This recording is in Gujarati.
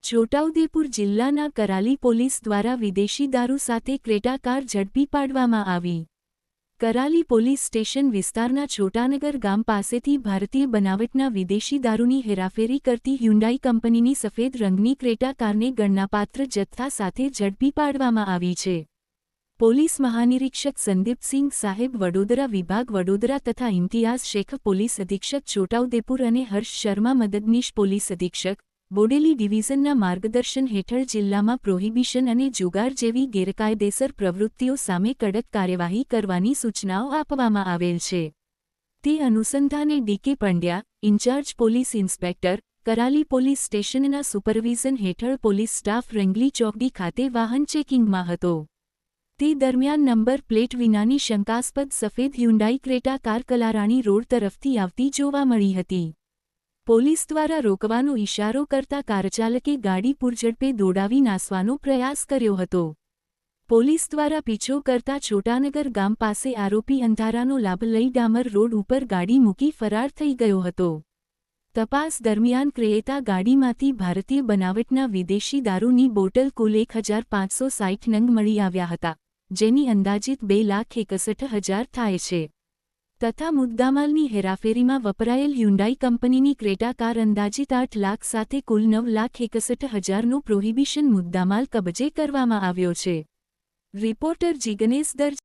છોટાઉદેપુર જિલ્લાના કરાલી પોલીસ દ્વારા વિદેશી દારૂ સાથે ક્રેટા કાર ઝડપી પાડવામાં આવી। કરાલી પોલીસ સ્ટેશન વિસ્તારના છોટાનગર ગામ પાસેથી ભારતીય બનાવટના વિદેશી દારૂની હેરાફેરી કરતી હ્યુન્ડાઈ કંપનીની સફેદ રંગની ક્રેટા કારને ગણનાપાત્ર જથ્થા સાથે ઝડપી પાડવામાં આવી છે। પોલીસ મહાનિરીક્ષક સંદીપસિંહ સાહેબ વડોદરા વિભાગ વડોદરા તથા ઇમ્તિયાઝ શેખ પોલીસ અધિક્ષક છોટાઉદેપુર અને હર્ષ શર્મા મદદનીશ પોલીસ અધિક્ષક બોડેલી ડિવિઝનના માર્ગદર્શન હેઠળ જિલ્લામાં પ્રોહિબિશન અને જુગાર જેવી ગેરકાયદેસર પ્રવૃત્તિઓ સામે કડક કાર્યવાહી કરવાની સૂચનાઓ આપવામાં આવેલ છે। તે અનુસંધાને D K. Pandya, in-charge police inspector, Karali police સ્ટેશનના સુપરવિઝન હેઠળ પોલીસ સ્ટાફ રંગલી ચોકડી ખાતે વાહન ચેકિંગમાં હતો। તે દરમિયાન નંબર પ્લેટ વિનાની શંકાસ્પદ સફેદ હ્યુન્ડાઈ ક્રેટા કાર કલારાણી રોડ તરફથી આવતી જોવા મળી હતી। પોલીસ દ્વારા રોકવાનો ઇશારો કરતા કારચાલકે ગાડી પૂરઝડપે દોડાવી નાસવાનો પ્રયાસ કર્યો હતો। પોલીસ દ્વારા પીછો કરતા છોટાનગર ગામ પાસે આરોપી અંધારાનો લાભ લઈ ડામર રોડ ઉપર ગાડી મૂકી ફરાર થઈ ગયો હતો। તપાસ દરમિયાન ક્રેટા ગાડીમાંથી ભારતીય બનાવટના વિદેશી દારૂની બોટલ કુલ 1560 નંગ મળી આવ્યા હતા, જેની અંદાજિત 2,61,000 થાય છે, તથા મુદ્દામાલની હેરાફેરીમાં વપરાયેલ હ્યુન્ડાઈ કંપનીની ક્રેટા કાર અંદાજિત 8 લાખ સાથે કુલ 9,61,000નો પ્રોહિબિશન મુદ્દામાલ કબજે કરવામાં આવ્યો છે। રિપોર્ટર જીગનેશ દરજી।